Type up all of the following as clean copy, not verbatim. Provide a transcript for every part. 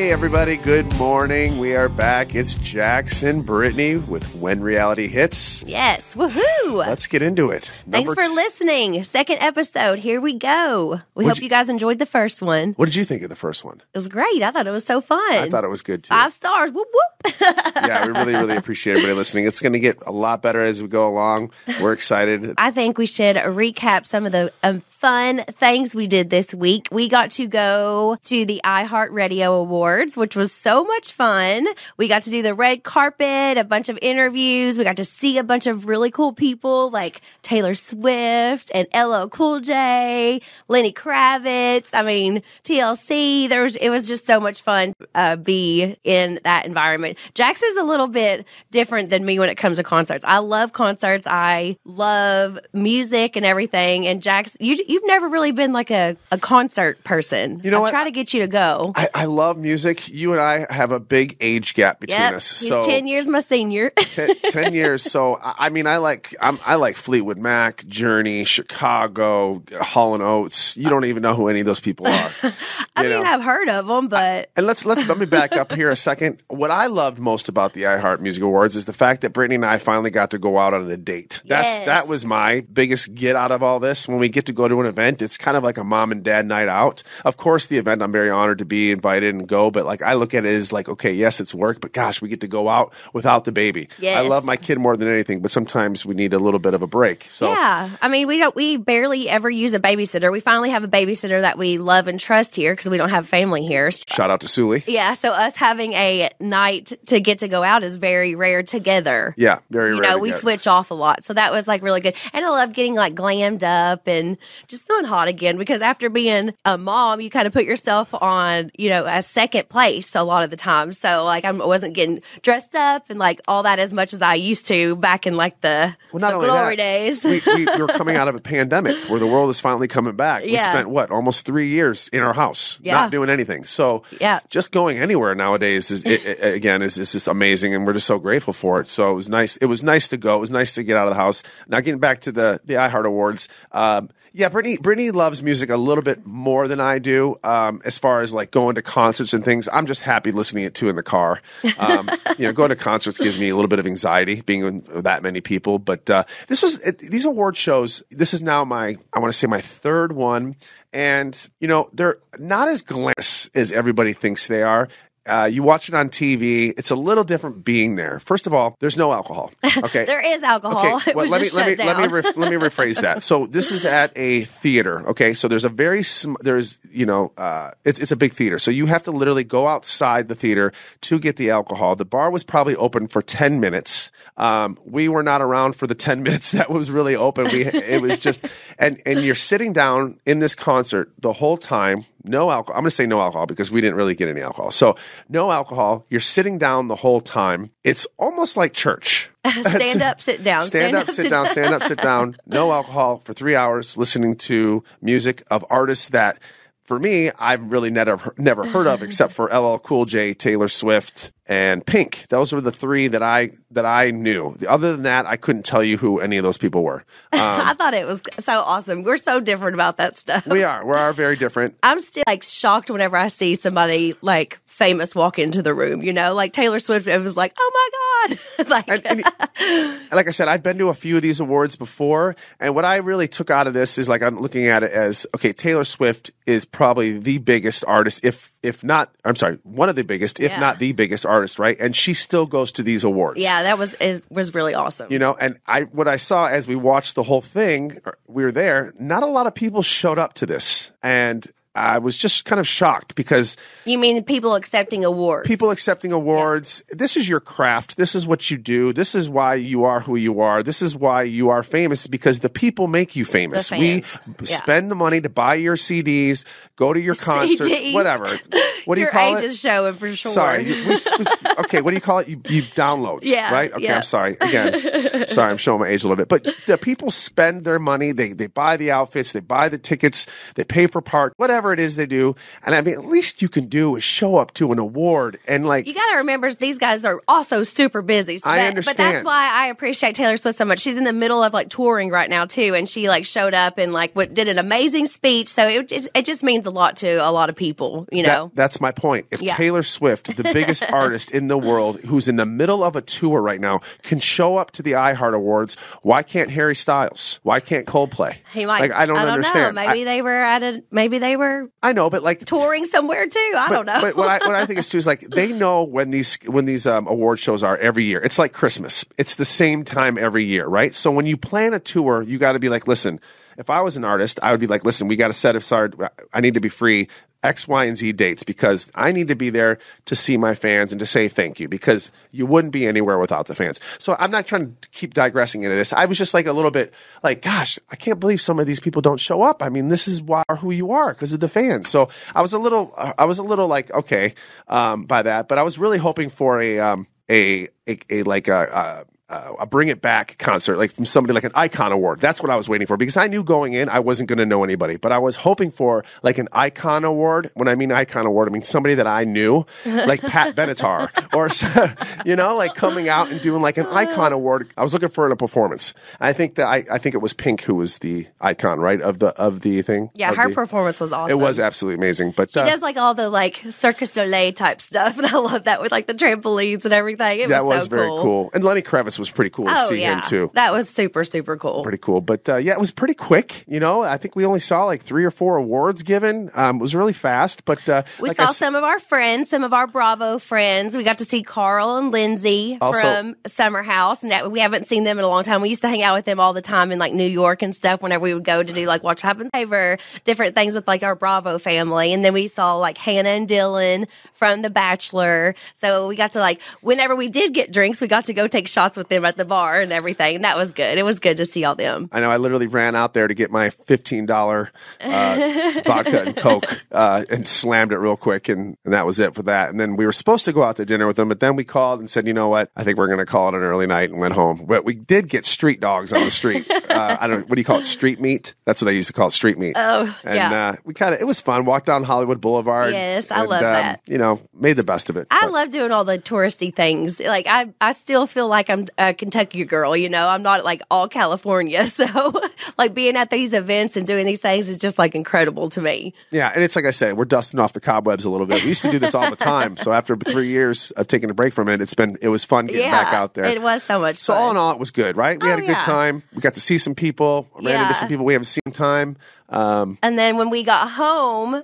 Hey, everybody. Good morning. We are back. It's Jax and Brittany with When Reality Hits. Yes. Woohoo. Let's get into it. Thanks for listening. Second episode. Here we go. We hope you guys enjoyed the first one. What did you think of the first one? It was great. I thought it was so fun. I thought it was good, too. 5 stars. Whoop, whoop. Yeah, we really, really appreciate everybody listening. It's going to get a lot better as we go along. We're excited. I think we should recap some of the fun things we did this week. We got to go to the iHeartRadio Awards, which was so much fun. We got to do the red carpet, a bunch of interviews. We got to see a bunch of really cool people like Taylor Swift and LL Cool J, Lenny Kravitz. I mean, TLC. It was just so much fun be in that environment. Jax is a little bit different than me when it comes to concerts. I love concerts. I love music and everything. And Jax, you've never really been like a concert person. You know what? I try to get you to go. I love music. You and I have a big age gap between us. He's 10 years my senior. 10 years. So, I mean, I like Fleetwood Mac, Journey, Chicago, Hall & Oates. You don't even know who any of those people are. I've heard of them, but... And let me back up here a second. What I loved most about the iHeart Music Awards is the fact that Brittany and I finally got to go out on a date. That was my biggest get out of all this. When we get to go to an event, it's kind of like a mom and dad night out. Of course, the event, I'm very honored to be invited and go, but like I look at it as like, okay, yes, it's work, but gosh, we get to go out without the baby. Yes. I love my kid more than anything, but sometimes we need a little bit of a break. So yeah, I mean, we barely ever use a babysitter. We finally have a babysitter that we love and trust here because we don't have family here. Shout out to Sully. Yeah, so us having a night to get to go out is very rare together. Yeah, very rare. You know, we switch off a lot. So that was like really good. And I love getting like glammed up and just feeling hot again because after being a mom, you kind of put yourself on, a second place a lot of the time. So like I wasn't getting dressed up and like all that as much as I used to back in like the glory days. we were coming out of a pandemic where the world is finally coming back. We spent almost 3 years in our house, not doing anything. So just going anywhere nowadays is just amazing, and we're just so grateful for it. So it was nice. It was nice to go. It was nice to get out of the house. Now getting back to the iHeart Awards. Brittany loves music a little bit more than I do. As far as like going to concerts and things, I'm just happy listening it to in the car. Going to concerts gives me a little bit of anxiety being with that many people. But these award shows. This is now my third one, and they're not as glamorous as everybody thinks they are. You watch it on TV. It's a little different being there. First of all, there's no alcohol. Okay, there is alcohol. Okay, well, let me rephrase that. So this is at a theater. Okay, so there's a it's a big theater. So you have to literally go outside the theater to get the alcohol. The bar was probably open for 10 minutes. We were not around for the 10 minutes that was really open. It was just and you're sitting down in this concert the whole time. No alcohol. I'm going to say no alcohol because we didn't really get any alcohol. So no alcohol. You're sitting down the whole time. It's almost like church. Stand up, sit down. Stand up, sit down. Stand up, sit down. No alcohol for 3 hours listening to music of artists that, for me, I've really never heard of except for LL Cool J, Taylor Swift, and Pink. Those were the three that I knew. Other than that, I couldn't tell you who any of those people were. I thought it was so awesome. We're so different about that stuff. We are very different. I'm still like shocked whenever I see somebody like famous walk into the room. Like Taylor Swift. It was like, oh my God. and like I said, I've been to a few of these awards before, and what I really took out of this is like I'm looking at it as, okay, Taylor Swift is probably the biggest artist, if not, I'm sorry, one of the biggest, if not the biggest artist, right? And she still goes to these awards. Yeah, it was really awesome. And what I saw as we watched the whole thing, we were there, not a lot of people showed up to this. And I was just kind of shocked because... You mean people accepting awards? People accepting awards. Yeah. This is your craft. This is what you do. This is why you are who you are. This is why you are famous, because the people make you famous. We spend the money to buy your CDs, go to your concerts, whatever. What do you call it? Your age is showing for sure. Sorry. Okay, what do you call it? You downloads, right? Okay, I'm sorry. Again, sorry, I'm showing my age a little bit. But the people spend their money. They buy the outfits. They buy the tickets. They pay for park, whatever whatever it is they do. And I mean, at least you can do is show up to an award and like. You got to remember, these guys are also super busy. So I understand. But that's why I appreciate Taylor Swift so much. She's in the middle of like touring right now too. And she like showed up and like did an amazing speech. So it just means a lot to a lot of people, you know. That's my point. If Taylor Swift, the biggest artist in the world, who's in the middle of a tour right now, can show up to the iHeart Awards, why can't Harry Styles? Why can't Coldplay? He might. Like, I don't understand. Know. Maybe they were. I know, but like touring somewhere too. I don't know. But what I think is too is like they know when these award shows are every year. It's like Christmas. It's the same time every year, right? So when you plan a tour, you got to be like, listen. If I was an artist, I would be like, listen, we got to set aside. I need to be free X, Y, and Z dates because I need to be there to see my fans and to say thank you because you wouldn't be anywhere without the fans. So I'm not trying to keep digressing into this. I was just like a little bit like, gosh, I can't believe some of these people don't show up. I mean, this is who you are because of the fans. So I was a little like, okay, by that, but I was really hoping for a Bring It Back concert, like from somebody like an Icon Award. That's what I was waiting for because I knew going in I wasn't going to know anybody, but I was hoping for like an Icon Award. When I mean Icon Award, I mean somebody that I knew, like Pat Benatar, or like coming out and doing like an Icon Award. I was looking for a performance. I think it was Pink who was the icon, right, of the thing. Yeah, her performance was awesome. It was absolutely amazing. But she does like all the like Circus du Soleil type stuff, and I love that with like the trampolines and everything. It was so very cool. And Lenny Kravitz was pretty cool to see him too. That was super, super cool. Pretty cool. But it was pretty quick. You know, I think we only saw like 3 or 4 awards given. It was really fast. But we saw some of our friends, some of our Bravo friends. We got to see Carl and Lindsay from Summer House. And we haven't seen them in a long time. We used to hang out with them all the time in like New York and stuff whenever we would go to do like Watch Happen Favor, different things with like our Bravo family. And then we saw like Hannah and Dylan from The Bachelor. So we got to like, whenever we did get drinks, we got to go take shots with them at the bar and everything. And that was good. It was good to see all them. I know. I literally ran out there to get my $15 vodka and Coke and slammed it real quick. And that was it for that. And then we were supposed to go out to dinner with them, but then we called and said, you know what? I think we're going to call it an early night and went home. But we did get street dogs on the street. I don't know. What do you call it? Street meat? That's what they used to call it, street meat. Oh, and we it was fun. Walked down Hollywood Boulevard. Yes, I love that. You know, made the best of it. I love doing all the touristy things. Like I still feel like I'm a Kentucky girl, you know. I'm not like all California. So like being at these events and doing these things is just like incredible to me. Yeah, and it's like I said, we're dusting off the cobwebs a little bit. We used to do this all the time. So after 3 years of taking a break from it, it was fun getting back out there. It was so much fun. So all in all, it was good, right? We had a good time. We got to see some people, ran into some people we haven't seen in time. And then when we got home,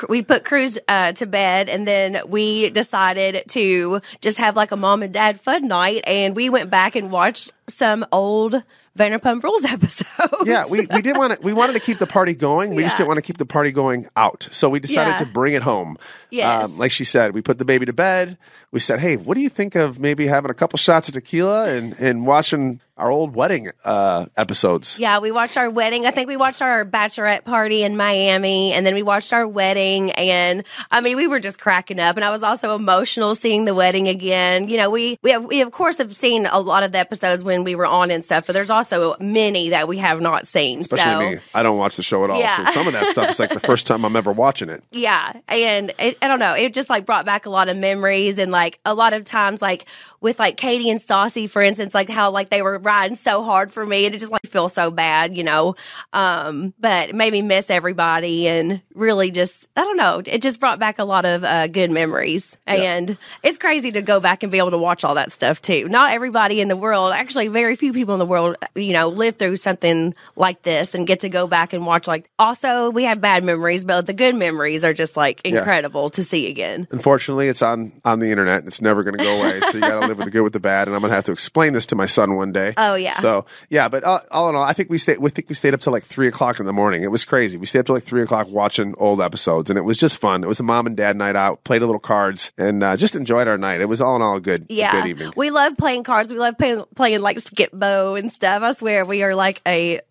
we put Cruz to bed, and then we decided to just have like a mom and dad fun night, and we went back and watched some old Vanderpump Rules episodes. Yeah, we wanted to keep the party going. We just didn't want to keep the party going out. So we decided to bring it home. Yes. Like she said, we put the baby to bed. We said, hey, what do you think of maybe having a couple shots of tequila and watching our old wedding episodes? Yeah, we watched our wedding. I think we watched our bachelorette party in Miami, and then we watched our wedding. And I mean, we were just cracking up. And I was also emotional seeing the wedding again. You know, we of course have seen a lot of the episodes when we were on and stuff, but there's also many that we have not seen. Especially me. I don't watch the show at all. Yeah. So some of that stuff is like the first time I'm ever watching it. Yeah. And I don't know. It just like brought back a lot of memories, and like a lot of times like with like Katie and Stassi, for instance, like how like they were riding so hard for me, and it just like feels so bad, you know. But it made me miss everybody, and really just, I don't know, it just brought back a lot of good memories. Yeah. And it's crazy to go back and be able to watch all that stuff too. Not everybody in the world, actually very few people in the world, you know, live through something like this and get to go back and watch. Like, also we have bad memories, but the good memories are just like incredible to see again. Unfortunately, it's on the internet. It's never going to go away. So you got to live with the good with the bad, and I'm going to have to explain this to my son one day. Oh yeah. So yeah, but all in all, I think we stayed up till like 3:00 in the morning. It was crazy. We stayed up till like 3:00 watching old episodes, and it was just fun. It was a mom and dad night out. Played a little cards, and just enjoyed our night. It was all in all a good evening. We love playing cards. We love playing like skip bow and stuff. I swear we are like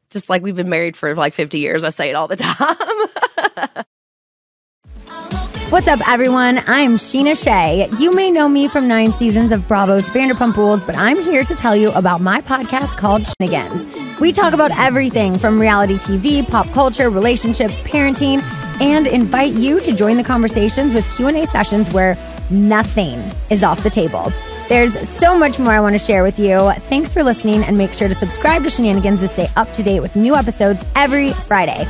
just like we've been married for like 50 years. I say it all the time. What's up, everyone? I'm Scheanna Shea. You may know me from 9 seasons of Bravo's Vanderpump Rules, but I'm here to tell you about my podcast called Shenanigans. We talk about everything from reality TV, pop culture, relationships, parenting, and invite you to join the conversations with Q&A sessions where nothing is off the table. There's so much more I want to share with you. Thanks for listening, and make sure to subscribe to Scheananigans to stay up to date with new episodes every Friday.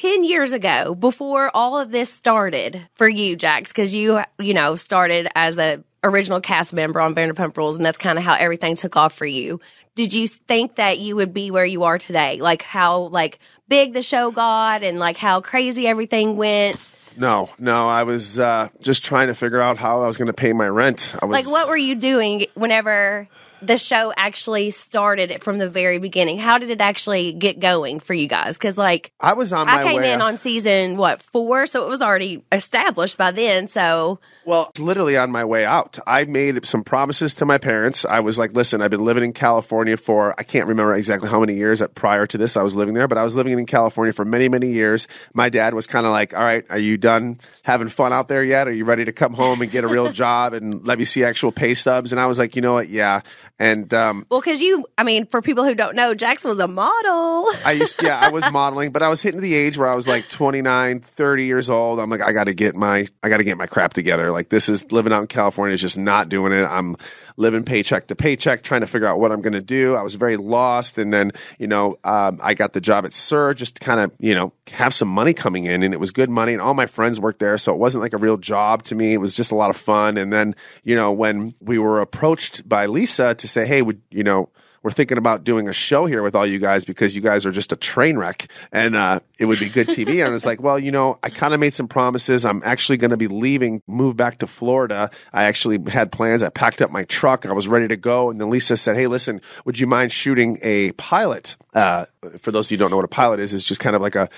Years ago, before all of this started for you, Jax, because you started as a original cast member on Vanderpump Rules, and that's kind of how everything took off for you. Did you think that you would be where you are today? Like how big the show got and how crazy everything went? No, I was just trying to figure out how I was going to pay my rent. What were you doing whenever the show actually started from the very beginning? How did it actually get going for you guys? Because I was on my way. I came in on season 4, so it was already established by then. So well, it's literally on my way out. I made some promises to my parents. I was like, listen, I've been living in California for, I can't remember exactly how many years prior to this I was living there, but I was living in California for many, many years. My dad was kind of like, all right, are you done having fun out there yet? Are you ready to come home and get a real job and let me see actual pay stubs? And I was like, you know what? Yeah. And because for people who don't know, Jax was a model. I was modeling, but I was hitting the age where I was 29, 30 years old. I'm like, I got to get my crap together. This is living out in California is just not doing it. I'm living paycheck to paycheck, trying to figure out what I'm going to do. I was very lost. And then, I got the job at SUR just to kind of, have some money coming in, and it was good money, and all my friends worked there. So it wasn't like a real job to me. It was just a lot of fun. And then, when we were approached by Lisa to say, hey, we're thinking about doing a show here with all you guys because you guys are just a train wreck and it would be good TV. And I was like, well, I kind of made some promises. I'm actually going to be leaving, move back to Florida. I actually had plans. I packed up my truck. I was ready to go. And then Lisa said, hey, listen, would you mind shooting a pilot? For those of you who don't know what a pilot is, it's just kind of like a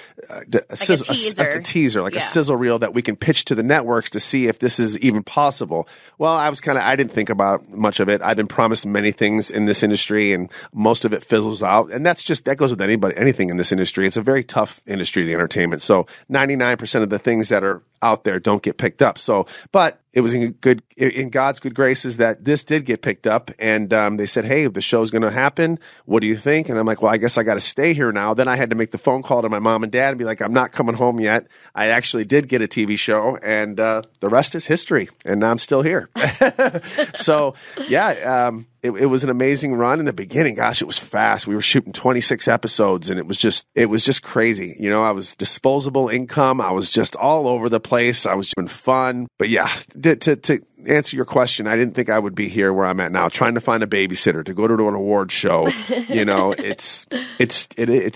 teaser, a sizzle reel that we can pitch to the networks to see if this is even possible. Well, I didn't think about much of it. I've been promised many things in this industry, and most of it fizzles out. And that goes with anything in this industry. It's a very tough industry, the entertainment. So 99% of the things that are out there don't get picked up. So, but it was in God's good graces that this did get picked up, and they said, hey, the show's going to happen. What do you think? And I'm like, well, I guess I got to stay here now. Then I had to make the phone call to my mom and dad and be like, I'm not coming home yet. I actually did get a TV show, and the rest is history, and I'm still here. So, yeah, it was an amazing run in the beginning. Gosh, it was fast. We were shooting 26 episodes, and it was just crazy. I was disposable income. I was just all over the place. I was doing fun. But yeah, to answer your question, I didn't think I would be here where I'm at now, trying to find a babysitter to go to an award show. It's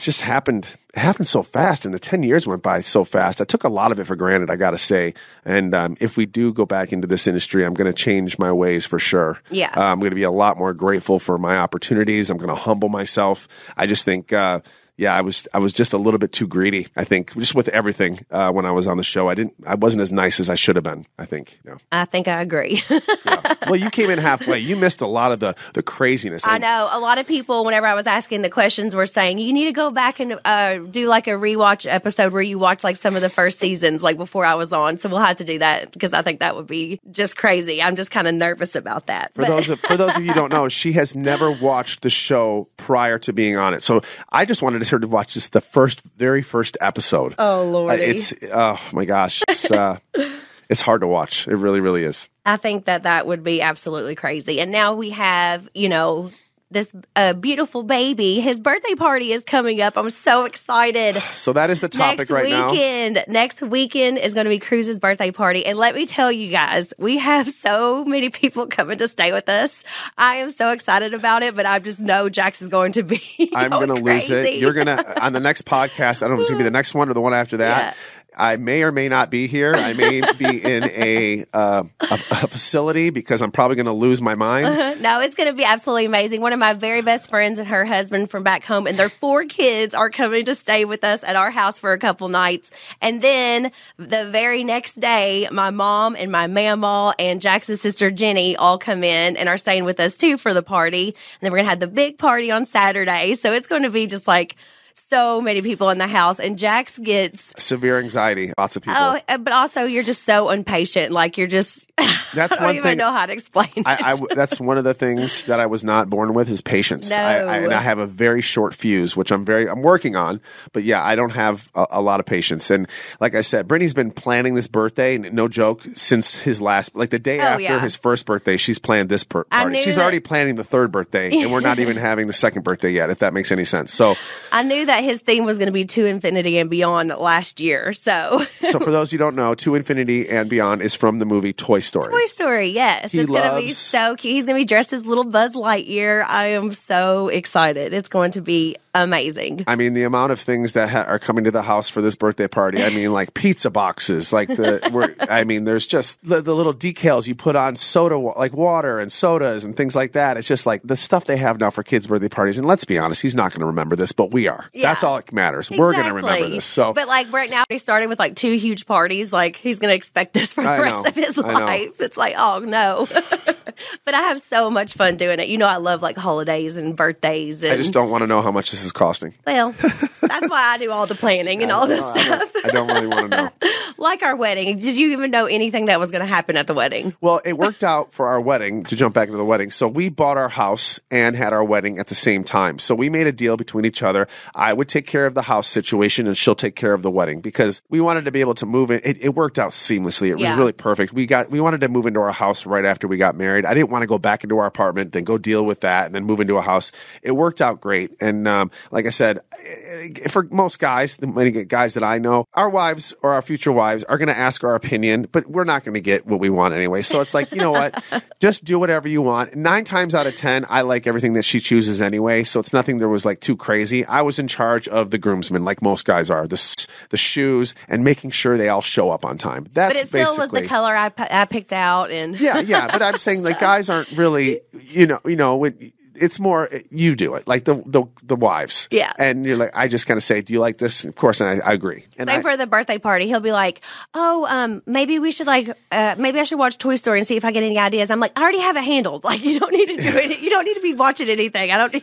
just happened. It happened so fast, and the 10 years went by so fast. I took a lot of it for granted, I got to say. And if we do go back into this industry, I'm going to change my ways for sure. Yeah. I'm going to be a lot more grateful for my opportunities. I'm going to humble myself. I just think I was just a little bit too greedy, I think, just with everything when I was on the show. I wasn't as nice as I should have been, I think. I think I agree. Yeah. Well, you came in halfway. You missed a lot of the craziness. I know. A lot of people, whenever I was asking the questions, were saying, you need to go back and do a rewatch episode where you watch some of the first seasons before I was on. So we'll have to do that because I think that would be just crazy. I'm just kind of nervous about that. For those of you who don't know, she has never watched the show prior to being on it. So I just wanted her to watch just the very first episode. Oh, Lordy. Oh my gosh. It's hard to watch. It really, really is. I think that would be absolutely crazy. And now we have, this beautiful baby. His birthday party is coming up. I'm so excited. So that is the topic now. Next weekend is going to be Cruz's birthday party. And let me tell you guys, we have so many people coming to stay with us. I am so excited about it, but I just know Jax is going to be I'm going to lose it. You're going to, on the next podcast, I don't know if it's going to be the next one or the one after that. Yeah. I may or may not be here. I may be in a facility because I'm probably going to lose my mind. No, it's going to be absolutely amazing. One of my very best friends and her husband from back home and their 4 kids are coming to stay with us at our house for a couple nights. And then the very next day, my mom and my mamaw and Jax's sister Jenny all come in and are staying with us too for the party. And then we're going to have the big party on Saturday. So it's going to be just so many people in the house, and Jax gets severe anxiety. Lots of people. Oh, but also you're just so impatient. Like you're just. That's I don't even know how to explain it. That's one of the things that I was not born with is patience. No. And I have a very short fuse, which I'm working on. But yeah, I don't have a lot of patience. And like I said, Brittany's been planning this birthday, no joke, since his last, like the day after his first birthday, she's planned this party. She's already planning the third birthday, and we're not even having the second birthday yet, if that makes any sense. So I knew that his theme was going to be To Infinity and Beyond last year. So for those who don't know, To Infinity and Beyond is from the movie Toy Story. Toy Story, yes. It's going to be so cute. He's going to be dressed as little Buzz Lightyear. I am so excited. It's going to be amazing. I mean, the amount of things that are coming to the house for this birthday party. I mean, like pizza boxes, like there's just the little decals you put on soda, like water and sodas and things like that. It's just like the stuff they have now for kids' birthday parties. And let's be honest, he's not going to remember this, but we are. Yeah. That's all that matters. Exactly. We're going to remember this. So, but like right now, he started with like 2 huge parties. Like he's going to expect this for the rest of his life. It's like, oh no. But I have so much fun doing it. You know, I love like holidays and birthdays. And, I just don't want to know how much this is costing. Well, that's why I do all the planning and all this stuff. I don't really want to know. Like our wedding. Did you even know anything that was going to happen at the wedding? Well, it worked out for our wedding, to jump back into the wedding. So we bought our house and had our wedding at the same time. So we made a deal between each other. I would take care of the house situation and she'll take care of the wedding because we wanted to be able to move in. It worked out seamlessly. It was really perfect. We wanted to move into our house right after we got married. I didn't want to go back into our apartment, then go deal with that, and then move into a house. It worked out great. And like I said, for most guys, the many guys that I know, our wives or our future wives are going to ask our opinion, but we're not going to get what we want anyway. So it's like, you know what? Just do whatever you want. 9 times out of 10, I like everything that she chooses anyway. So it's nothing that was like too crazy. I was in charge of the groomsmen, like most guys are, the shoes and making sure they all show up on time. But it still was the color I picked out. And yeah. But I'm saying like guys aren't really, it's more you do it, like the wives. Yeah. And you're like, I just kind of say, do you like this? Of course, and I agree. And same for the birthday party. He'll be like, oh, maybe we should maybe I should watch Toy Story and see if I get any ideas. I'm like, I already have it handled. Like, you don't need to do it. You don't need to be watching anything. I don't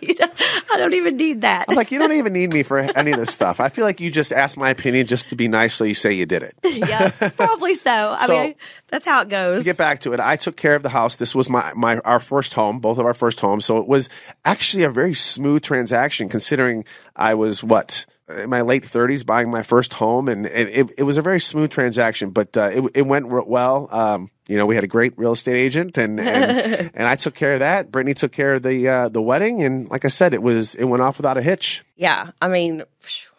even need that. I'm like, you don't even need me for any of this stuff. I feel like you just asked my opinion just to be nice so you say you did it. Yeah, probably so. I mean, that's how it goes. To get back to it, I took care of the house. This was our first home, both of our first homes. So it was actually a very smooth transaction considering I was in my late 30s buying my first home, and it was a very smooth transaction, but it went well. We had a great real estate agent, and I took care of that. Brittany took care of the wedding, and like I said, it went off without a hitch. Yeah, I mean.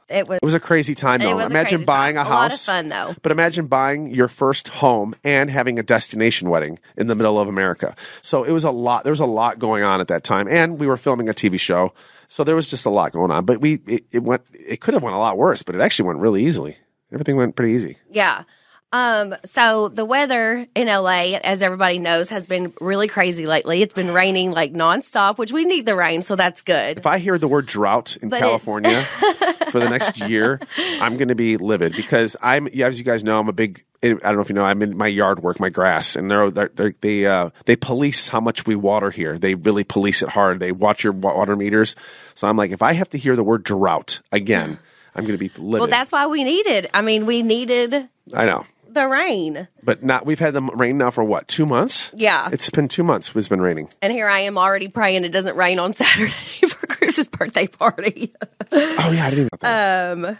It was a crazy time, though. Imagine buying a house. A lot of fun, though. But imagine buying your first home and having a destination wedding in the middle of America. So it was a lot. There was a lot going on at that time. And we were filming a TV show. So there was just a lot going on. But it could have went a lot worse, but it actually went really easily. Everything went pretty easy. Yeah. So the weather in LA, as everybody knows, has been really crazy lately. It's been raining like nonstop, which we need the rain, so that's good. If I hear the word drought in California for the next year, I'm going to be livid because as you guys know, I'm a big, I don't know if you know, I'm in my yard work, my grass, and they police how much we water here. They really police it hard. They watch your water meters. So I'm like, if I have to hear the word drought again, I'm going to be livid. Well, that's why we needed. I know. The rain. But we've had the rain now for what, 2 months? Yeah. It's been 2 months it's been raining. And here I am already praying it doesn't rain on Saturday for Cruz's birthday party. Oh, yeah, I didn't even know that.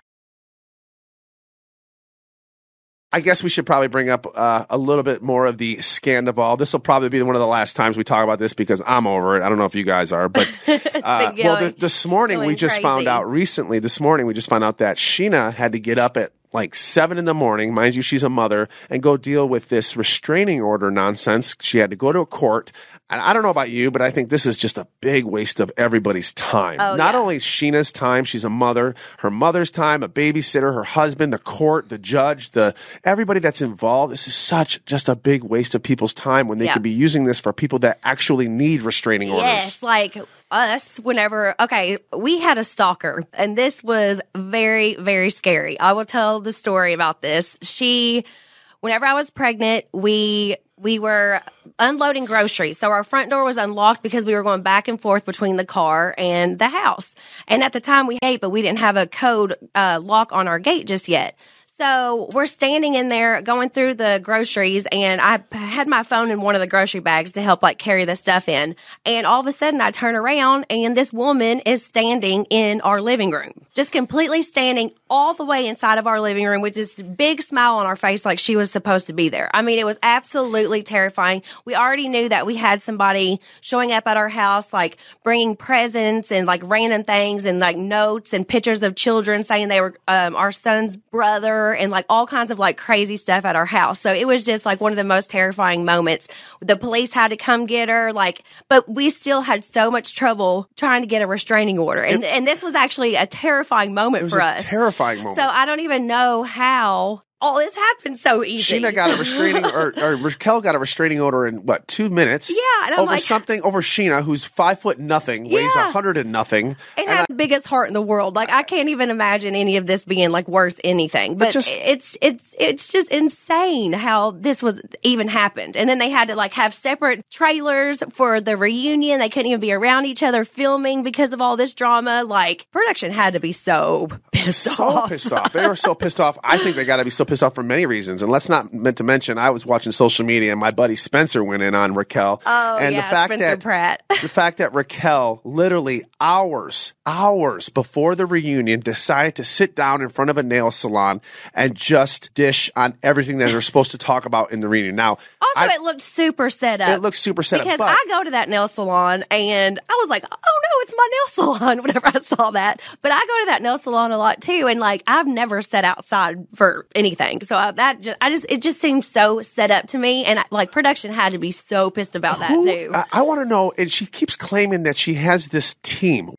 I guess we should probably bring up a little bit more of the scandal. This will probably be one of the last times we talk about this because I'm over it. I don't know if you guys are, but this morning we just found out recently. This morning we just found out that Scheanna had to get up at like 7 a.m, mind you, she's a mother, and go deal with this restraining order nonsense. She had to go to a court. And I don't know about you, but I think this is just a big waste of everybody's time. Not only Scheanna's time, she's a mother, her mother's time, a babysitter, her husband, the court, the judge, everybody that's involved. This is just a big waste of people's time when they could be using this for people that actually need restraining orders. Yes, like us, we had a stalker, and this was very, very scary. I will tell the story about this. whenever I was pregnant, we were unloading groceries. So our front door was unlocked because we were going back and forth between the car and the house. And at the time we but we didn't have a code lock on our gate just yet. So we're standing in there going through the groceries, and I had my phone in one of the grocery bags to help carry the stuff in. And all of a sudden I turn around and this woman is standing in our living room, just completely standing all the way inside of our living room with this big smile on our face like she was supposed to be there. I mean, it was absolutely terrifying. We already knew that we had somebody showing up at our house, bringing presents and random things and notes and pictures of children saying they were our son's brother, and all kinds of crazy stuff at our house. So it was just one of the most terrifying moments. The police had to come get her, but we still had so much trouble trying to get a restraining order. And this was actually a terrifying moment for us. Terrifying moment. So I don't even know how all this happened so easy. Scheanna got a restraining, or Raquel got a restraining order in 2 minutes? Yeah, and I'm over Scheanna, who's 5'0" nothing, weighs 100 and nothing, and has the biggest heart in the world. I can't even imagine any of this being worth anything. But it's just insane how this was even happened. And then they had to have separate trailers for the reunion. They couldn't even be around each other filming because of all this drama. Production had to be so pissed off. They were so pissed off. I think they got to be so pissed off for many reasons. And let's not meant to mention, I was watching social media and my buddy Spencer went in on Raquel. Oh, and yeah, Spencer Pratt. The fact that Raquel literally hours before the reunion decided to sit down in front of a nail salon and just dish on everything that they're supposed to talk about in the reunion. Now, also, it looked super set up. It looked super set because up. I go to that nail salon and I was like, oh no, it's my nail salon whenever I saw that. But I go to that nail salon a lot too. And I've never sat outside for anything. So it just seems so set up to me. And production had to be so pissed about that too. I want to know, and she keeps claiming that she has this team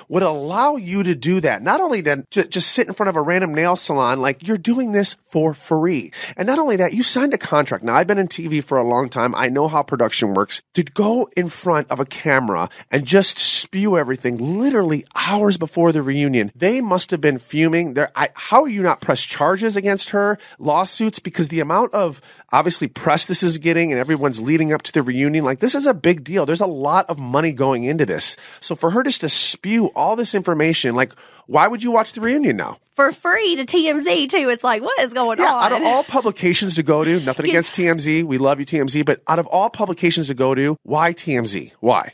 would allow you to do that. Not only to just sit in front of a random nail salon, you're doing this for free. And not only that, you signed a contract. Now, I've been in TV for a long time. I know how production works. To go in front of a camera and just spew everything literally hours before the reunion, they must have been fuming. How are you not pressed charges against her, lawsuits? Because the amount of, obviously, press this is getting and everyone's leading up to the reunion, this is a big deal. There's a lot of money going into this. So for her just to spew all this information, why would you watch the reunion now? For free to TMZ, too. It's what is going on? Out of all publications to go to, nothing against TMZ. We love you, TMZ. But out of all publications to go to, why TMZ? Why?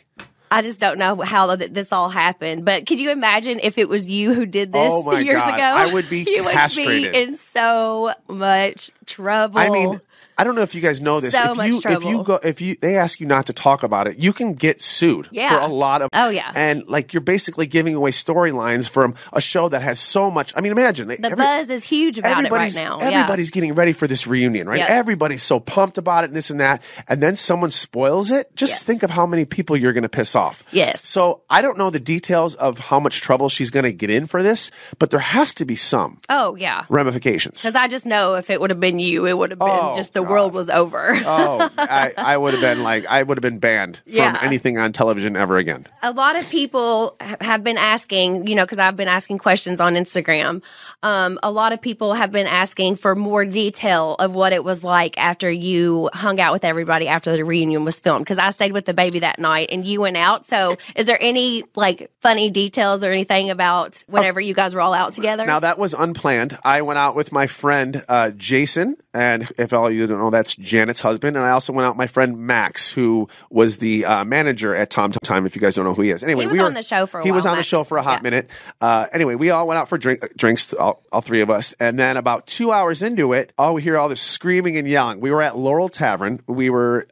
I just don't know how this all happened. But could you imagine if it was you who did this years ago? I would be castrated. You would be in so much trouble. I mean, I don't know if you guys know this. If they ask you not to talk about it, you can get sued for a lot of. Oh yeah. And you're basically giving away storylines from a show that has so much. I mean, imagine the buzz is huge about it right now. Everybody's getting ready for this reunion, right? Yep. Everybody's so pumped about it, and this and that, and then someone spoils it. Just think of how many people you're going to piss off. Yes. So I don't know the details of how much trouble she's going to get in for this, but there has to be some. Oh yeah. Ramifications. Because I just know if it would have been you, it would have been just the world was over. I would have been banned from anything on television ever again. A lot of people have been asking, because I've been asking questions on Instagram. A lot of people have been asking for more detail of what it was like after you hung out with everybody after the reunion was filmed. Because I stayed with the baby that night and you went out. So is there any funny details or anything about whenever you guys were all out together? Now that was unplanned. I went out with my friend Jason, and if all of you don't know, that's Janet's husband. And I also went out with my friend Max, who was the manager at Tom Time, if you guys don't know who he is. Anyway, he was on the show for a while. He was on the show for a hot minute. Anyway, we all went out for drinks, all three of us. And then about 2 hours into it, we hear all this screaming and yelling. We were at Laurel Tavern. We were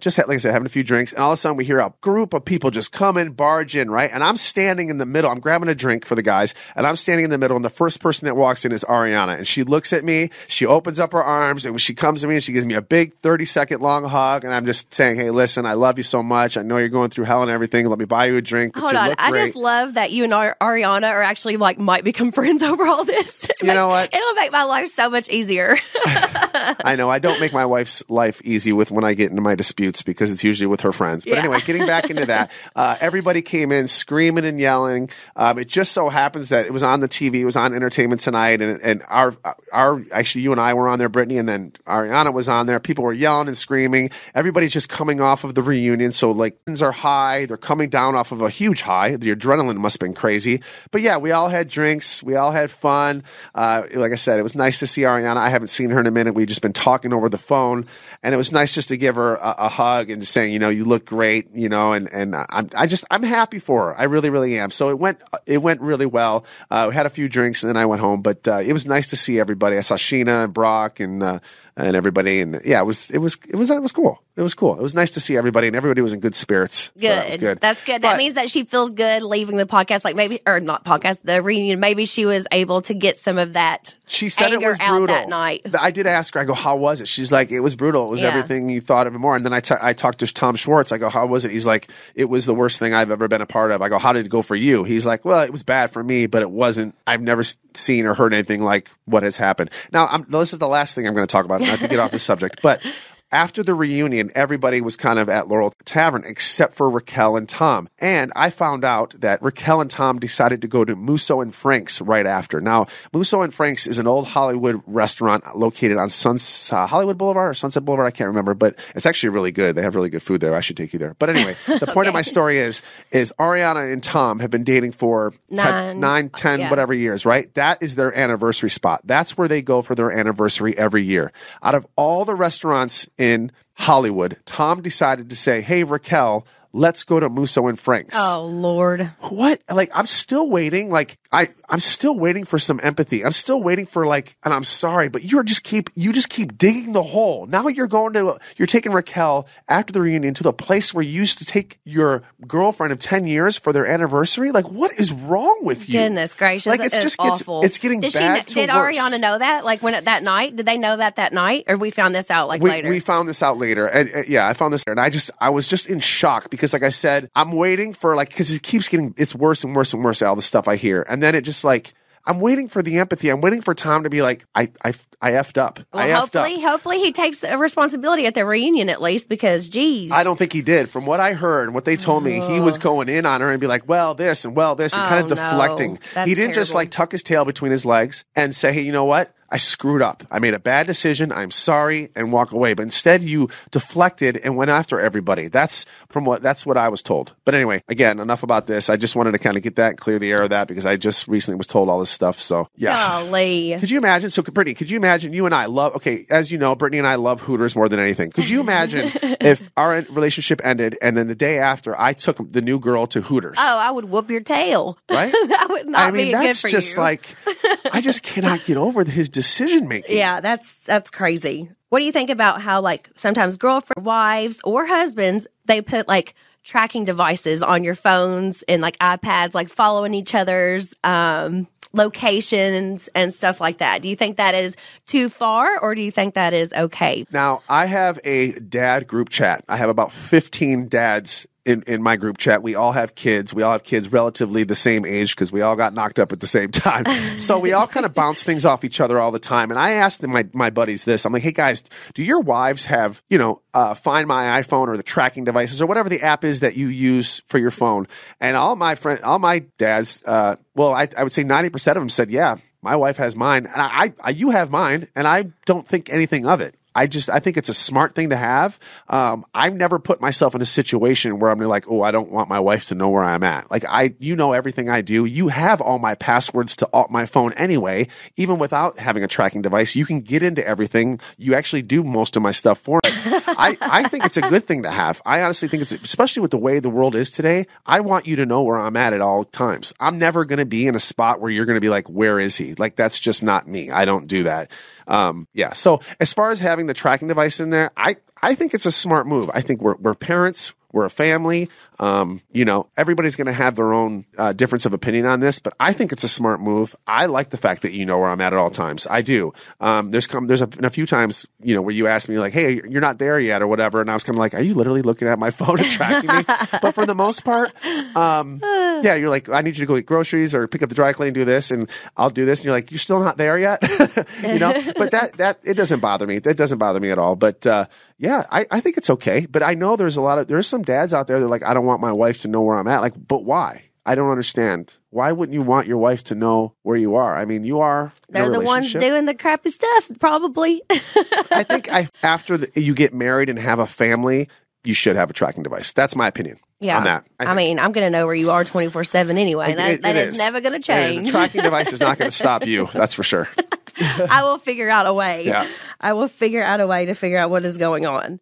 just, like I said, having a few drinks. And all of a sudden we hear a group of people just come in, barge in, right? And I'm standing in the middle. I'm grabbing a drink for the guys. And I'm standing in the middle. And the first person that walks in is Ariana. And she looks at me. She opens up her arms. And when she comes to me, and she gives me a big 30-second long hug. And I'm just saying, hey, listen, I love you so much. I know you're going through hell and everything. Let me buy you a drink. Hold on. I just love that you and Ariana are actually might become friends over all this. You know what? It'll make my life so much easier. I know. I don't make my wife's life easy when I get into my disputes because it's usually with her friends. But anyway, getting back into that, everybody came in screaming and yelling. It just so happens that it was on the TV. It was on Entertainment Tonight. And our actually, you and I were on there, Brittany. Brittany, and then Ariana was on there. People were yelling and screaming. Everybody's just coming off of the reunion. So like things are high. They're coming down off of a huge high. The adrenaline must have been crazy. But yeah, we all had drinks. We all had fun. Like I said, it was nice to see Ariana. I haven't seen her in a minute. We've just been talking over the phone, and it was nice just to give her a hug and just saying, you look great, and I'm happy for her. I really, really am. So it went really well. We had a few drinks and then I went home, but it was nice to see everybody. I saw Scheanna and Brock and everybody, and yeah, it was cool. It was cool. It was nice to see everybody, and everybody was in good spirits. Good. So that was good. That's good. That means that she feels good leaving the podcast, the reunion. Maybe she was able to get some of that. She said anger it was brutal out that night. I did ask her. I go, how was it? She's like, it was brutal. It was everything you thought of and more. And then I talked to Tom Schwartz. I go, how was it? He's like, it was the worst thing I've ever been a part of. I go, how did it go for you? He's like, well, it was bad for me, but it wasn't. I've never seen or heard anything like what has happened. Now, this is the last thing I'm going to talk about, not to get off the subject, but after the reunion, everybody was kind of at Laurel Tavern except for Raquel and Tom. And I found out that Raquel and Tom decided to go to Musso and Frank's right after. Now, Musso and Frank's is an old Hollywood restaurant located on Hollywood Boulevard or Sunset Boulevard. I can't remember, but it's actually really good. They have really good food there. I should take you there. But anyway, the point of my story is Ariana and Tom have been dating for 9, 10, whatever years, right? That is their anniversary spot. That's where they go for their anniversary every year. Out of all the restaurants in Hollywood, Tom decided to say, hey, Raquel, let's go to Musso and Frank's. Oh, Lord. What? Like, I'm still waiting. Like, I'm still waiting for some empathy. I'm still waiting for and I'm sorry, but you just keep digging the hole. Now you're taking Raquel after the reunion to the place where you used to take your girlfriend of 10 years for their anniversary. Like, what is wrong with you? Goodness gracious. Like, it's awful. It's getting bad to worse. Did Ariana know that? Like, that night? Did they know that night? Or we found this out later? We found this out later. And I found this later. And I was just in shock because, like I said, I'm waiting for because it keeps getting, it's worse and worse and worse, all the stuff I hear. And then it just I'm waiting for the empathy. I'm waiting for Tom to be like, I effed up. Well, hopefully he takes a responsibility at the reunion at least because, geez. I don't think he did. From what I heard and what they told me, he was going in on her and be like, well, this and kind of deflecting. He didn't just tuck his tail between his legs and say, hey, you know what? I screwed up. I made a bad decision. I'm sorry, and walk away. But instead, you deflected and went after everybody. That's what I was told. But anyway, again, enough about this. I just wanted to kind of get that and clear the air of that because I just recently was told all this stuff. So yeah. Golly. Could you imagine? So, Brittany, could you imagine? You and I love. Okay, as you know, Brittany and I love Hooters more than anything. Could you imagine if our relationship ended and then the day after I took the new girl to Hooters? Oh, I would whoop your tail. Right? That would not be good for you. That's just I just cannot get over his decision making. Yeah, that's crazy. What do you think about how sometimes girlfriends, wives, or husbands, they put tracking devices on your phones and iPads, following each other's locations and stuff like that? Do you think that is too far or do you think that is okay? Now, I have a dad group chat. I have about 15 dads in my group chat. We all have kids. We all have kids relatively the same age because we all got knocked up at the same time. So we all kind of bounce things off each other all the time. And I asked my buddies this. I'm like, hey guys, do your wives have, Find My iPhone or the tracking devices or whatever the app is that you use for your phone? And all my dads, I would say 90% of them said, yeah, my wife has mine. And you have mine. And I don't think anything of it. I think it's a smart thing to have. I've never put myself in a situation where I'm like, oh, I don't want my wife to know where I'm at. Everything I do. You have all my passwords to my phone anyway. Even without having a tracking device, you can get into everything. You actually do most of my stuff for me. I think it's a good thing to have. I honestly think especially with the way the world is today, I want you to know where I'm at all times. I'm never going to be in a spot where you're going to be like, where is he? That's just not me. I don't do that. So as far as having the tracking device in there, I think it's a smart move. I think we're parents. We're a family. Everybody's going to have their own difference of opinion on this, but I think it's a smart move. I like the fact that you know where I'm at all times. I do. There's been a few times, where you asked me hey, you're not there yet or whatever. And I was kind of like, are you literally looking at my phone and tracking me? But for the most part, you're like, I need you to go get groceries or pick up the dry clean, do this, and I'll do this. And you're like, you're still not there yet? But that it doesn't bother me. That doesn't bother me at all. But I think it's okay. But I know there's some dads out there that are like, I don't want my wife to know where I'm at. But why? I don't understand. Why wouldn't you want your wife to know where you are? I mean, you are. They're the ones doing the crappy stuff, probably. I think after you get married and have a family, you should have a tracking device. That's my opinion. Yeah. On that. I mean, I'm going to know where you are 24/7 anyway. That is never going to change. A tracking device is not going to stop you. That's for sure. I will figure out a way. Yeah. I will figure out a way to figure out what is going on.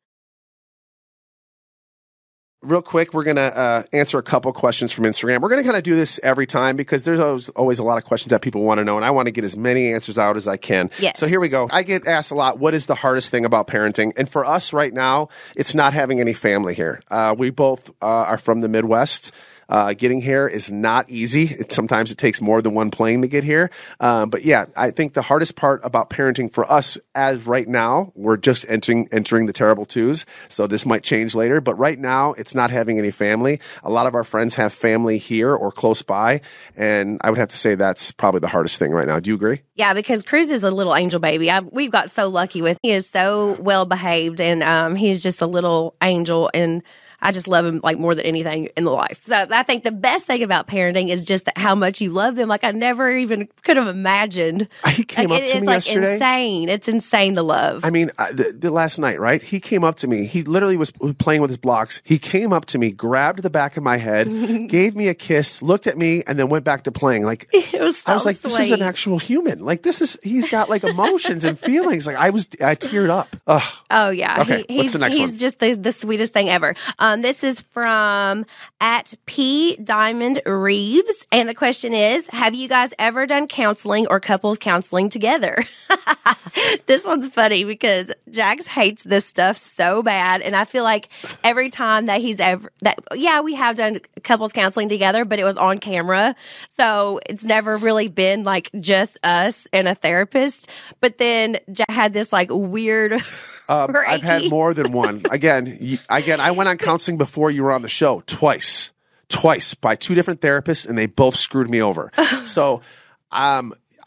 Real quick, we're going to answer a couple questions from Instagram. We're going to kind of do this every time because there's always a lot of questions that people want to know, and I want to get as many answers out as I can. Yes. So here we go. I get asked a lot, what is the hardest thing about parenting? And for us right now, it's not having any family here. We both are from the Midwest. Getting here is not easy. Sometimes it takes more than one plane to get here. But yeah, I think the hardest part about parenting for us as right now, we're just entering the terrible twos. So this might change later. But right now, it's not having any family. A lot of our friends have family here or close by. And I would have to say that's probably the hardest thing right now. Do you agree? Yeah, because Cruz is a little angel baby. We've got so lucky with him. He is so well behaved, and he's just a little angel, and I just love him like more than anything in the life. So I think the best thing about parenting is just how much you love him. Like I never even could have imagined. He came up to me yesterday. It's insane. It's insane, the love. I mean, the last night, right? He came up to me. He literally was playing with his blocks. He came up to me, grabbed the back of my head, gave me a kiss, looked at me, and then went back to playing. Like it was so I was like, sweet. This is an actual human. Like he's got like emotions and feelings. Like I teared up. Ugh. Oh yeah. Okay. What's the next one? He's just the sweetest thing ever. This is from @P Diamond Reeves, and the question is: have you guys ever done counseling or couples counseling together? This one's funny because Jax hates this stuff so bad, and I feel like every time that we have done couples counseling together, but it was on camera, so it's never really been like just us and a therapist. But then Jax had this like weird. I've had more than one. Again, I went on counseling before you were on the show twice by two different therapists, and they both screwed me over. So,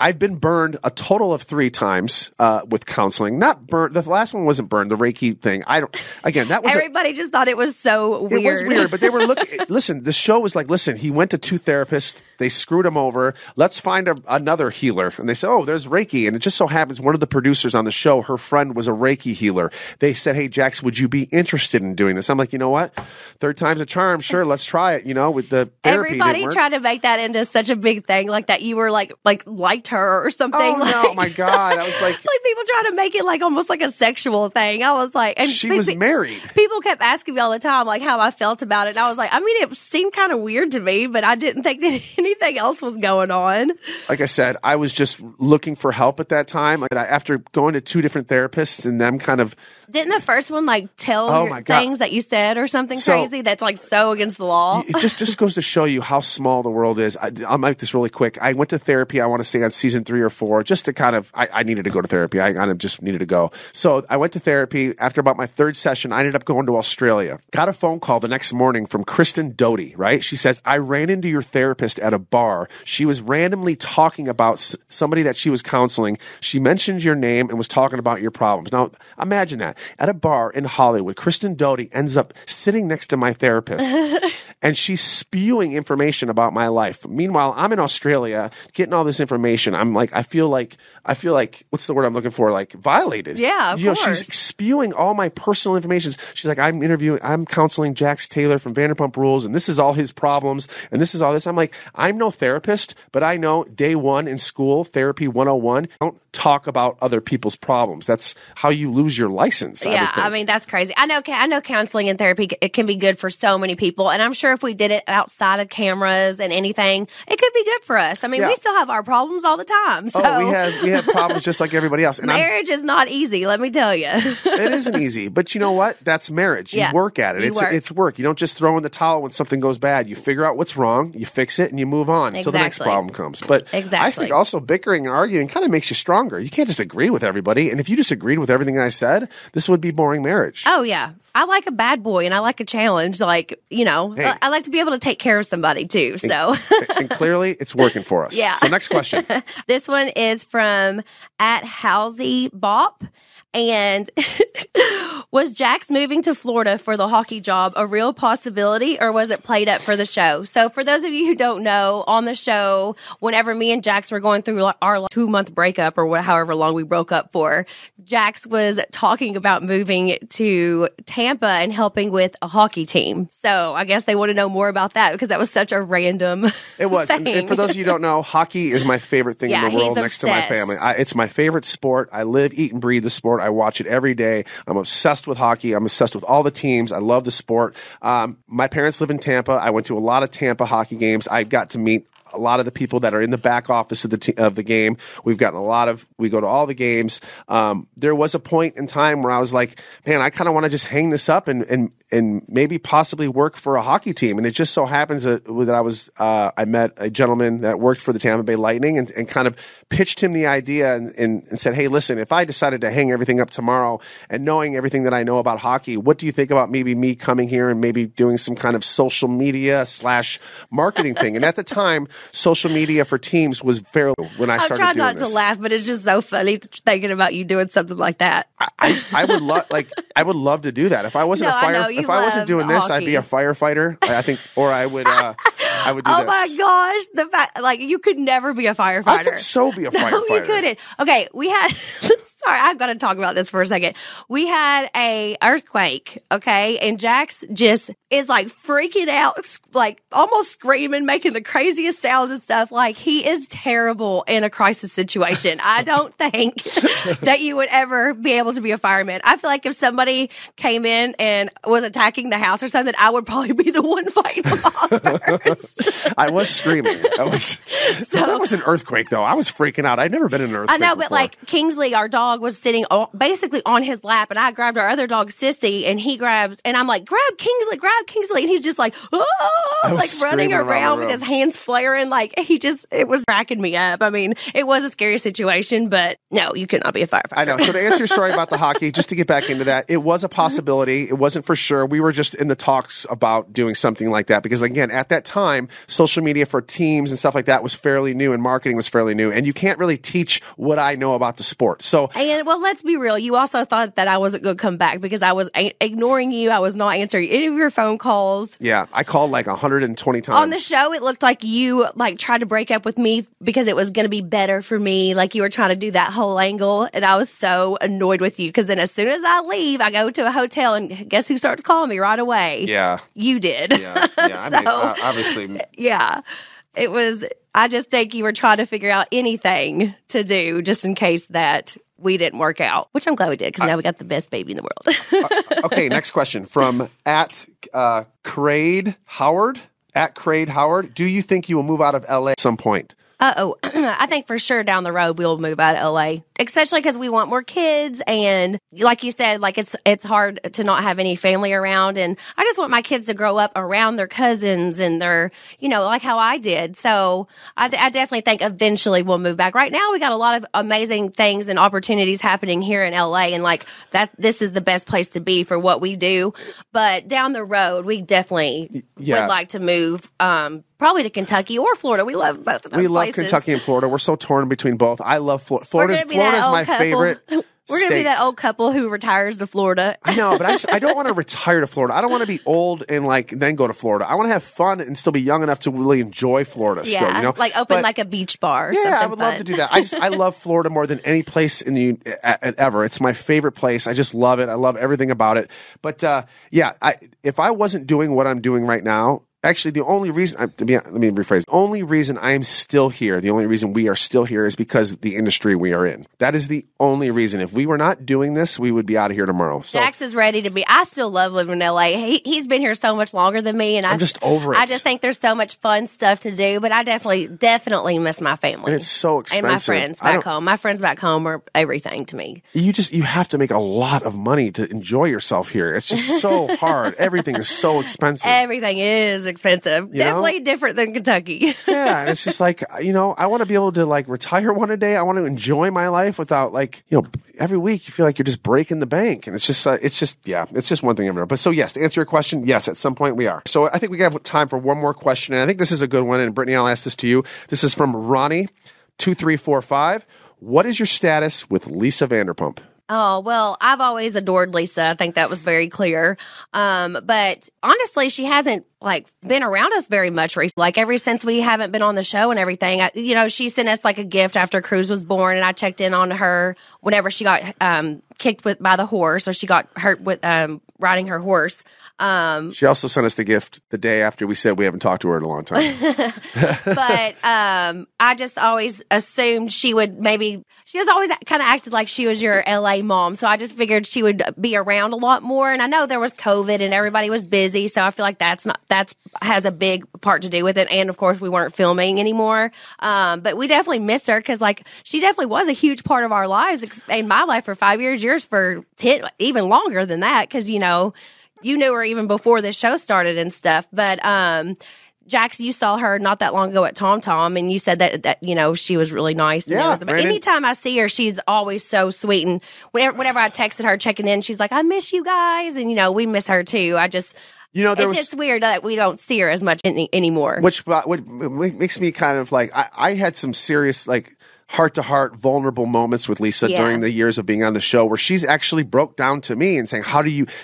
I've been burned a total of 3 times with counseling. Not burned. The last one wasn't burned. The Reiki thing. That was everybody just thought it was so weird. It was weird, but they were looking. Listen, the show was like, listen, he went to 2 therapists. They screwed him over. Let's find another healer. And they said, oh, there's Reiki. And it just so happens one of the producers on the show, her friend was a Reiki healer. They said, hey, Jax, would you be interested in doing this? I'm like, you know what? 3rd time's a charm. Sure, let's try it. With the therapy. Everybody tried to make that into such a big thing, like that you were liked her or something. Oh no, my God. I was like people trying to make it like almost like a sexual thing. I was like, and she was married. People kept asking me all the time like how I felt about it. And I was like, I mean, it seemed kind of weird to me, but I didn't think that anything else was going on. Like I said, I was just looking for help at that time. Like after going to 2 different therapists and them kind of didn't the first one like tell things that you said or something crazy that's like so against the law? It just goes to show you how small the world is. I'll make this really quick. I went to therapy, I want to say on season 3 or 4, just to kind of, I needed to go to therapy. I kind of just needed to go. So I went to therapy. After about my 3rd session, I ended up going to Australia. Got a phone call the next morning from Kristen Doty, right? She says, I ran into your therapist at a bar. She was randomly talking about somebody that she was counseling. She mentioned your name and was talking about your problems. Now, imagine that. At a bar in Hollywood, Kristen Doty ends up sitting next to my therapist. And she's spewing information about my life. Meanwhile, I'm in Australia getting all this information. I'm like, I feel like, what's the word I'm looking for? Like violated. Yeah, of course. She's spewing all my personal information. She's like, I'm counseling Jax Taylor from Vanderpump Rules, and this is all his problems, and this is all this. I'm like, I'm no therapist, but I know day 1 in school, therapy 101, don't talk about other people's problems. That's how you lose your license. Yeah, I mean, that's crazy. I know counseling and therapy, it can be good for so many people, and I'm sure if we did it outside of cameras and anything, it could be good for us. I mean, we still have our problems all the time. So. Oh, we have problems just like everybody else. And marriage is not easy, let me tell you. It isn't easy, but you know what? That's marriage. You work at it. It's work. You don't just throw in the towel when something goes bad. You figure out what's wrong, you fix it, and you move on until the next problem comes. But I think also bickering and arguing kind of makes you stronger. You can't just agree with everybody. And if you just agreed with everything I said, this would be boring marriage. Oh, yeah. I like a bad boy and I like a challenge. Like, hey. I like to be able to take care of somebody too. So, and clearly it's working for us. Yeah. So next question. This one is from @HalseyBop. And Was Jax moving to Florida for the hockey job a real possibility, or was it played up for the show? So for those of you who don't know, on the show, whenever me and Jax were going through our 2-month breakup or however long we broke up for, Jax was talking about moving to Tampa and helping with a hockey team. So I guess they want to know more about that because that was such a random It was. thing. And for those of you who don't know, hockey is my favorite thing in the world next to my family. It's my favorite sport. I live, eat, and breathe the sport. I watch it every day. I'm obsessed with hockey. I'm obsessed with all the teams. I love the sport. My parents live in Tampa. I went to a lot of Tampa hockey games. I got to meet a lot of the people that are in the back office of the game. We go to all the games. There was a point in time where I was like, man, I kind of want to just hang this up and maybe possibly work for a hockey team. And it just so happens that I met a gentleman that worked for the Tampa Bay Lightning and kind of pitched him the idea and said, hey, listen, if I decided to hang everything up tomorrow and knowing everything that I know about hockey, what do you think about maybe me coming here and maybe doing some kind of social media / marketing thing? And at the time, social media for teams was fairly when I started doing this. I try not to laugh, but it's just so funny thinking about you doing something like that. I would love to do that. If I wasn't if I wasn't doing this, I'd be a firefighter. I think, or I would do this. Oh my gosh, the fact you could never be a firefighter. I could so be a firefighter. No, you couldn't. Okay, we had. Sorry, I've got to talk about this for a second. We had a earthquake, okay, and Jax just is freaking out, almost screaming, making the craziest sounds and stuff. He is terrible in a crisis situation. I don't think that you would ever be able to be a fireman. I feel like if somebody came in and was attacking the house or something, I would probably be the one fighting off first. I was screaming. That was an earthquake, though. I was freaking out. I'd never been in an earthquake I know, before. but Kingsley, our dog, was sitting basically on his lap, and I grabbed our other dog, Sissy, and he grabs, and I'm like, grab Kingsley, and he's just running around with his hands flaring, it was cracking me up. I mean, it was a scary situation, but no, you could not be a firefighter. I know. So to answer your story about the hockey, just to get back into that, it was a possibility. It wasn't for sure. We were just in the talks about doing something like that because, again, at that time, social media for teams and stuff like that was fairly new, and marketing was fairly new, and you can't really teach what I know about the sport. So, and let's be real. You also thought that I wasn't going to come back because I was ignoring you. I was not answering any of your phone calls. Yeah, I called 120 times. On the show, it looked like you tried to break up with me because it was going to be better for me. You were trying to do that whole angle, and I was so annoyed with you because then as soon as I leave, I go to a hotel, and guess who starts calling me right away? Yeah. You did. Yeah. I mean, obviously. Yeah. It was, I just think you were trying to figure out anything to do just in case that we didn't work out, which I'm glad we did because now we got the best baby in the world. Okay, next question from @Crade Howard. @Crade Howard. Do you think you will move out of LA at some point? I think for sure down the road we'll move out of LA, especially because we want more kids. And like you said, it's hard to not have any family around. And I just want my kids to grow up around their cousins and their, like how I did. So I definitely think eventually we'll move back. Right now we got a lot of amazing things and opportunities happening here in LA. And this is the best place to be for what we do. But down the road, we definitely would like to move, probably to Kentucky or Florida. We love both of those places. Love Kentucky and Florida. We're so torn between both. I love Florida. Florida's my favorite. We're going to be that old couple who retires to Florida. I know, but I don't want to retire to Florida. I don't want to be old and then go to Florida. I want to have fun and still be young enough to really enjoy Florida. Yeah, still, open a beach bar. Or something I would love to do that. I love Florida more than any place in the ever. It's my favorite place. I just love it. I love everything about it. But if I wasn't doing what I'm doing right now. Actually, the only reason, let me rephrase, the only reason I'm still here, the only reason we are still here is because of the industry we are in. That is the only reason. If we were not doing this, we would be out of here tomorrow. So, Jax is ready to be. I still love living in LA. He's been here so much longer than me, and I'm just over it. I just think there's so much fun stuff to do, but I definitely miss my family. And it's so expensive. And my friends back home. My friends back home are everything to me. You have to make a lot of money to enjoy yourself here. It's just so hard. Everything is so expensive. Everything is expensive. Definitely different than Kentucky. Yeah, and it's just I want to be able to retire one a day. I want to enjoy my life without every week you feel like you're just breaking the bank, and it's just one thing everywhere. But so yes, to answer your question, yes, at some point we are. So I think we have time for one more question, and I think this is a good one. And Brittany, I'll ask this to you. This is from Ronnie 2345. What is your status with Lisa Vanderpump? Oh, well, I've always adored Lisa. I think that was very clear. But honestly, she hasn't been around us very much recently. Like ever since we haven't been on the show and everything, she sent us like a gift after Cruz was born, and I checked in on her whenever she got kicked by the horse, or she got hurt with riding her horse. She also sent us the gift the day after we said we haven't talked to her in a long time. But I just always assumed she has always kind of acted like she was your LA mom. So I just figured she would be around a lot more. And I know there was COVID and everybody was busy. So I feel like that has a big part to do with it. And of course we weren't filming anymore. But we definitely miss her because she definitely was a huge part of our lives, in my life for 5 years, yours for 10, even longer than that. Cause you knew her even before this show started and stuff. But Jax, you saw her not that long ago at Tom Tom, and you said that she was really nice. Yeah, but anytime I see her, she's always so sweet. And whenever I texted her checking in, she's like, "I miss you guys," and we miss her too. It's just weird that we don't see her as much anymore. Which makes me kind of I had some serious heart-to-heart, vulnerable moments with Lisa during the years of being on the show, where she's actually broke down to me and saying,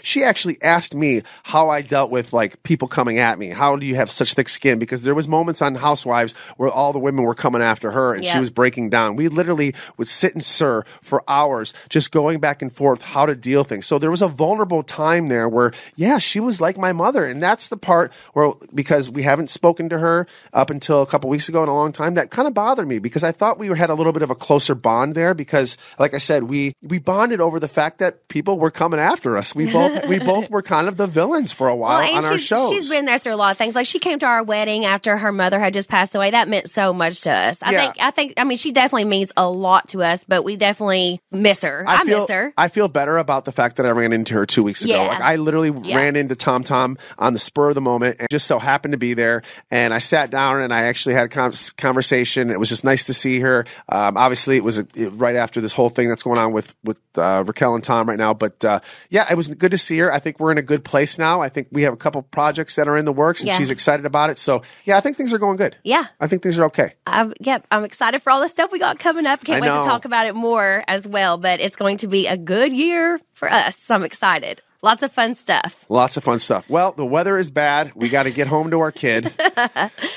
she actually asked me how I dealt with people coming at me. How do you have such thick skin? Because there was moments on Housewives where all the women were coming after her and she was breaking down. We literally would sit and sir for hours just going back and forth how to deal things. So there was a vulnerable time there where, she was like my mother. And that's the part where, because we haven't spoken to her up until a couple weeks ago in a long time, that kind of bothered me because I thought we had a little bit of a closer bond there because, like I said, we bonded over the fact that people were coming after us. We both were kind of the villains for a while on our shows. She's been there through a lot of things. Like she came to our wedding after her mother had just passed away. That meant so much to us. I think she definitely means a lot to us, but we definitely miss her. I miss her. I feel better about the fact that I ran into her 2 weeks ago. I literally ran into Tom Tom on the spur of the moment and just so happened to be there. And I sat down and I actually had a conversation. It was just nice to see her. Obviously, it was right after this whole thing that's going on with Raquel and Tom right now. But it was good to see her. I think we're in a good place now. I think we have a couple projects that are in the works, and she's excited about it. So, I think things are going good. Yeah. I think things are okay. I'm excited for all the stuff we got coming up. Can't wait to talk about it more as well. But it's going to be a good year for us. So I'm excited. Lots of fun stuff. Well, the weather is bad. We got to get home to our kid.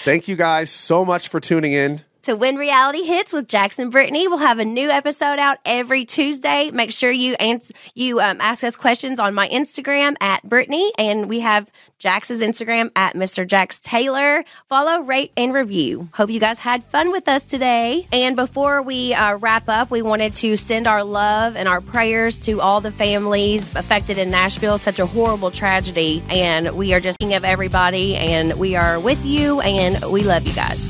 Thank you guys so much for tuning in to When Reality Hits with Jax and Brittany. We'll have a new episode out every Tuesday. Make sure you ask us questions on my Instagram at Brittany, and we have Jax's Instagram at Mr. Jax Taylor. Follow, rate, and review. Hope you guys had fun with us today. And before we wrap up, we wanted to send our love and our prayers to all the families affected in Nashville. Such a horrible tragedy, and we are just thinking of everybody, and we are with you, and we love you guys.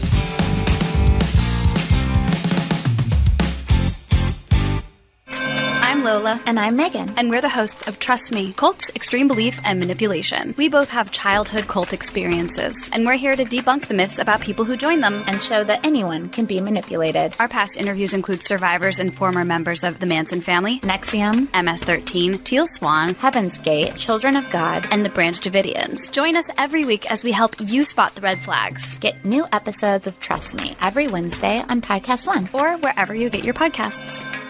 I'm Lola. And I'm Megan. And we're the hosts of Trust Me, Cults, Extreme Belief, and Manipulation. We both have childhood cult experiences, and we're here to debunk the myths about people who join them and show that anyone can be manipulated. Our past interviews include survivors and former members of the Manson family, NXIVM, MS-13, Teal Swan, Heaven's Gate, Children of God, and the Branch Davidians. Join us every week as we help you spot the red flags. Get new episodes of Trust Me every Wednesday on Podcast One or wherever you get your podcasts.